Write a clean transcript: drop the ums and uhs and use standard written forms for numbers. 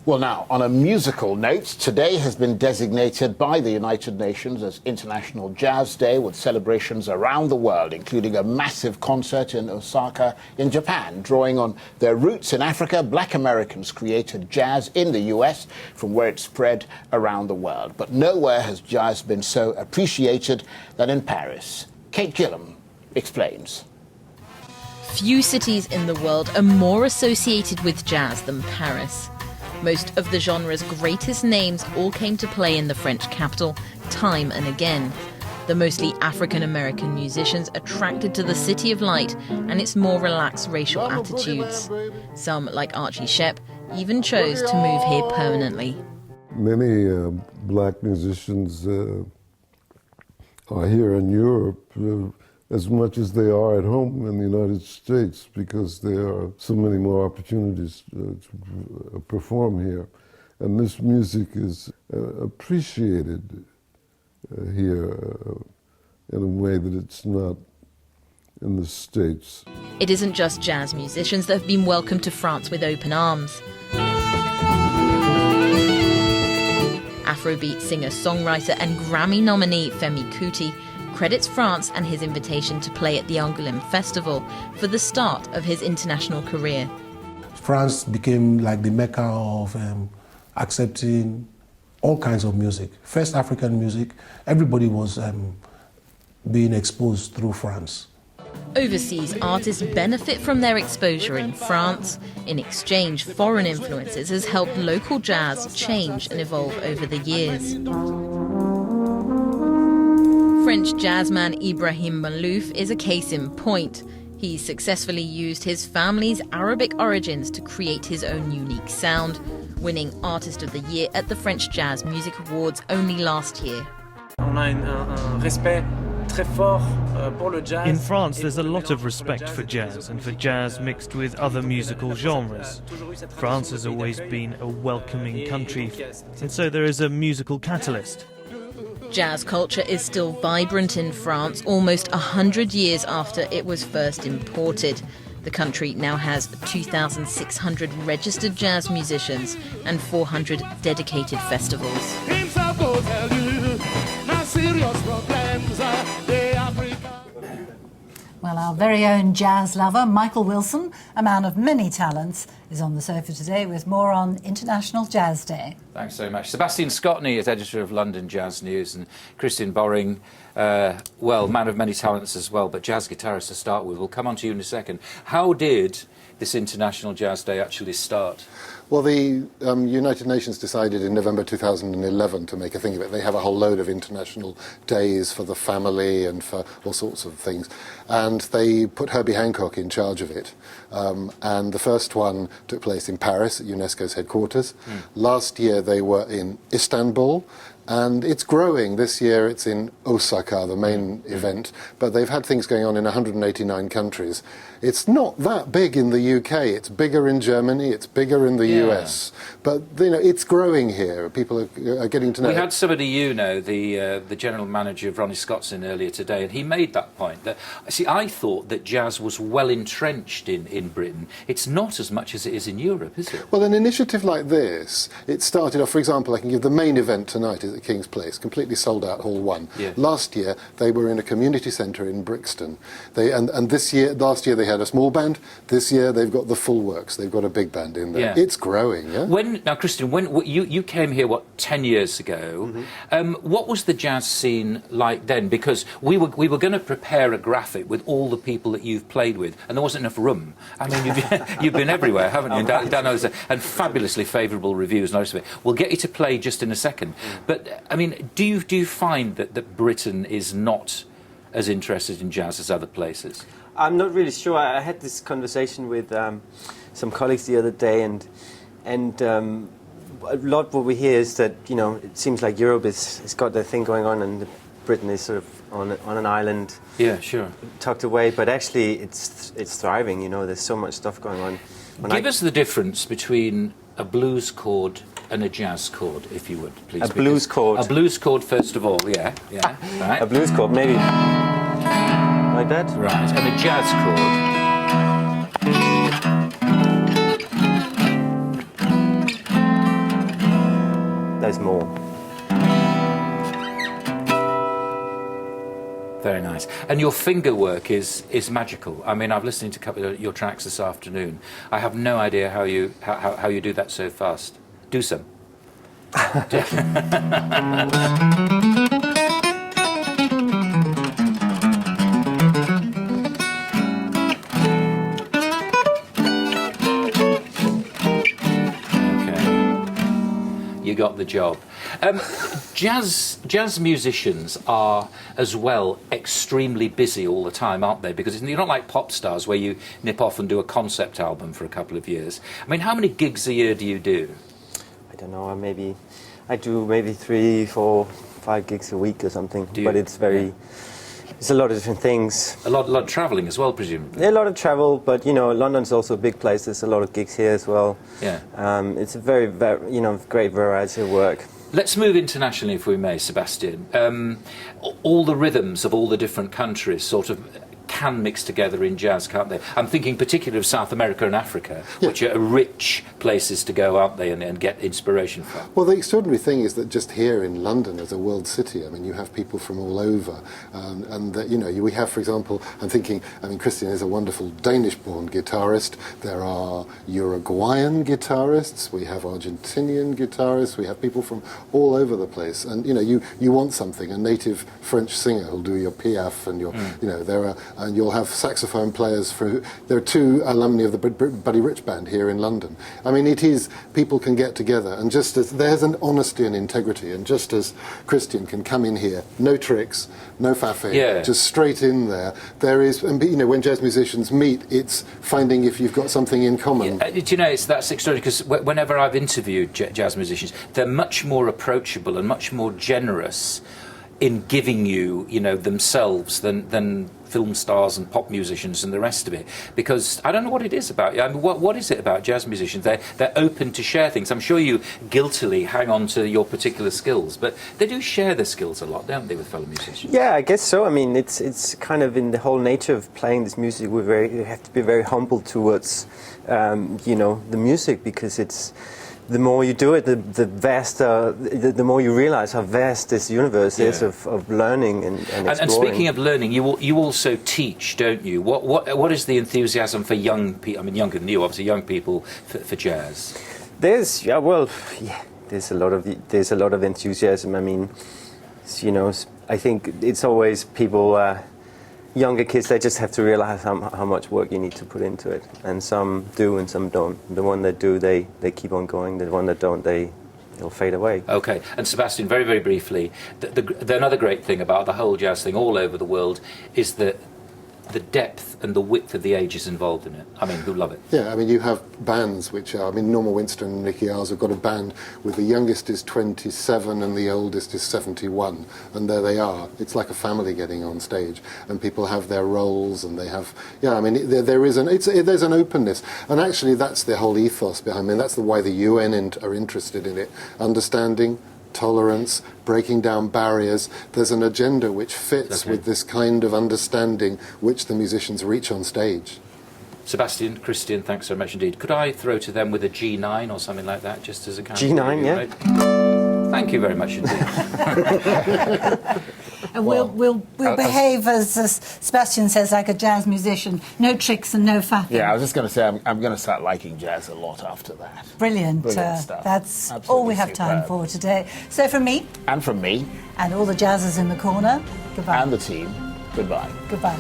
Well, now, on a musical note, today has been designated by the United Nations as International Jazz Day, with celebrations around the world, including a massive concert in Osaka in Japan. Drawing on their roots in Africa, Black Americans created jazz in the US, from where it spread around the world. But nowhere has jazz been so appreciated than in Paris. Kate Gillam explains. Few cities in the world are more associated with jazz than Paris. Most of the genre's greatest names all came to play in the French capital, time and again. The mostly African-American musicians attracted to the City of Light and its more relaxed racial attitudes. Some, like Archie Shepp, even chose to move here permanently. Many black musicians are here in Europe as much as they are at home in the United States, because there are so many more opportunities to perform here. And this music is appreciated here in a way that it's not in the States. It isn't just jazz musicians that have been welcomed to France with open arms. Afrobeat singer-songwriter and Grammy nominee Femi Kuti credits France and his invitation to play at the Angoulême Festival for the start of his international career. France became like the mecca of accepting all kinds of music. First African music, everybody was being exposed through France. Overseas artists benefit from their exposure in France. In exchange, foreign influences has helped local jazz change and evolve over the years. French jazzman Ibrahim Maalouf is a case in point. He successfully used his family's Arabic origins to create his own unique sound, winning Artist of the Year at the French Jazz Music Awards only last year. In France, there's a lot of respect for jazz and for jazz mixed with other musical genres. France has always been a welcoming country, and so there is a musical catalyst. Jazz culture is still vibrant in France, almost 100 years after it was first imported. The country now has 2,600 registered jazz musicians and 400 dedicated festivals. Well, our very own jazz lover, Michael Wilson, a man of many talents, is on the sofa today with more on International Jazz Day. Thanks so much. Sebastian Scotney is editor of London Jazz News, and Kristian Borring, well, man of many talents as well, but jazz guitarist to start with. We'll come on to you in a second. How did this International Jazz Day actually start? Well, the United Nations decided in November 2011 to make a thing of it. They have a whole load of international days for the family and for all sorts of things. And they put Herbie Hancock in charge of it. And the first one took place in Paris at UNESCO's headquarters. Last year they were in Istanbul. And it's growing. This year it's in Osaka, the main event, but they've had things going on in 189 countries. It's not that big in the UK. It's bigger in Germany. It's bigger in the US. But you know, it's growing here. People are getting to know. We had somebody you know, the general manager of Ronnie Scott's in earlier today, and he made that point. That see, I thought that jazz was well entrenched in Britain. It's not as much as it is in Europe, is it? Well, an initiative like this, it started off. For example, I can give the main event tonight is at King's Place, completely sold out, Hall 1. Yeah. Last year they were in a community centre in Brixton. And this year, last year they had a small band. This year they've got the full works. They've got a big band in there. Yeah. It's growing. Yeah. Now, Kristian, when you came here 10 years ago, what was the jazz scene like then? Because we were going to prepare a graphic with all the people that you've played with, and there wasn't enough room. I mean, you've been everywhere, haven't you? And fabulously favourable reviews and all the rest of it. We'll get you to play just in a second, but. I mean, do you find that Britain is not as interested in jazz as other places? I'm not really sure. I had this conversation with some colleagues the other day, and a lot what we hear is that, you know, it seems like Europe has got their thing going on, and Britain is sort of on an island. Yeah, sure. Tucked away, but actually it's thriving. You know, there's so much stuff going on. Give us the difference between a blues chord and a jazz chord, if you would, please. A blues chord. A blues chord, first of all, yeah, right. A blues chord, maybe like that. Right, and a jazz chord. there's more. Very nice. And your finger work is magical. I mean, I've listened to a couple of your tracks this afternoon. I have no idea how you do that so fast. Do some. You got the job. Jazz musicians are, as well, extremely busy all the time, aren't they? Because you're not like pop stars where you nip off and do a concept album for a couple of years. I mean, how many gigs a year do you do? I don't know, I do maybe 3, 4, 5 gigs a week or something. But it's it's a lot of different things. A lot of travelling as well, presumably. Yeah, a lot of travel, but London's also a big place. There's a lot of gigs here as well. Yeah. It's a very great variety of work. Let's move internationally, if we may, Sebastian. All the rhythms of all the different countries sort of can mix together in jazz, can't they? I'm thinking particularly of South America and Africa, which are rich places to go, aren't they, and get inspiration from. Well, the extraordinary thing is that just here in London, as a world city, I mean, you have people from all over, and we have, for example, Kristian is a wonderful Danish-born guitarist. There are Uruguayan guitarists. We have Argentinian guitarists. We have people from all over the place, and you want something, a native French singer who'll do your Piaf and your, and you'll have saxophone players there are 2 alumni of the Buddy Rich Band here in London. I mean, people can get together, and just as there's an honesty and integrity, and just as Kristian can come in here, no tricks, no faffing, just straight in there is, and when jazz musicians meet, it's finding if you've got something in common. That's extraordinary, because whenever I've interviewed jazz musicians, they're much more approachable and much more generous in giving you, themselves than film stars and pop musicians and the rest of it. Because I don't know what it is about. I mean, what is it about jazz musicians? They're open to share things. I'm sure you guiltily hang on to your particular skills, but they do share their skills a lot, don't they, with fellow musicians? Yeah, I guess so. I mean, it's kind of in the whole nature of playing this music. We have to be very humble towards, the music, because it's. The more you do it, the more you realize how vast this universe is of learning and exploring. And speaking of learning, you also teach, don't you? What is the enthusiasm for young people? I mean, younger than you, obviously, young people for jazz. There's a lot of enthusiasm. I mean, I think it's always people. Younger kids, they just have to realize how much work you need to put into it, and some do and some don't. The one that do, they keep on going. The one that don't, they'll fade away. Okay, and Sebastian, very, very briefly, another great thing about the whole jazz thing all over the world is the depth and the width of the ages involved in it. I mean, who love it? Yeah, I mean, you have bands which are, Norma Winston and Nicky Ayers have got a band with the youngest is 27 and the oldest is 71, and there they are. It's like a family getting on stage, and people have their roles, and they have, there's an openness, and actually that's the whole ethos behind it. That's why the UN are interested in it, understanding, tolerance, breaking down barriers. There's an agenda which fits with this kind of understanding which the musicians reach on stage. Sebastian, Kristian, thanks so much indeed. Could I throw to them with a G9 or something like that, just as a kind G9, of... yeah. Right? Thank you very much indeed. And we'll behave, as Sebastian says, like a jazz musician. No tricks and no faffing. Yeah, I was just going to say, I'm going to start liking jazz a lot after that. Brilliant Stuff. That's Absolutely all we have superb. time for today. So from me... And from me. And all the jazzers in the corner, goodbye. And the team, goodbye. Goodbye.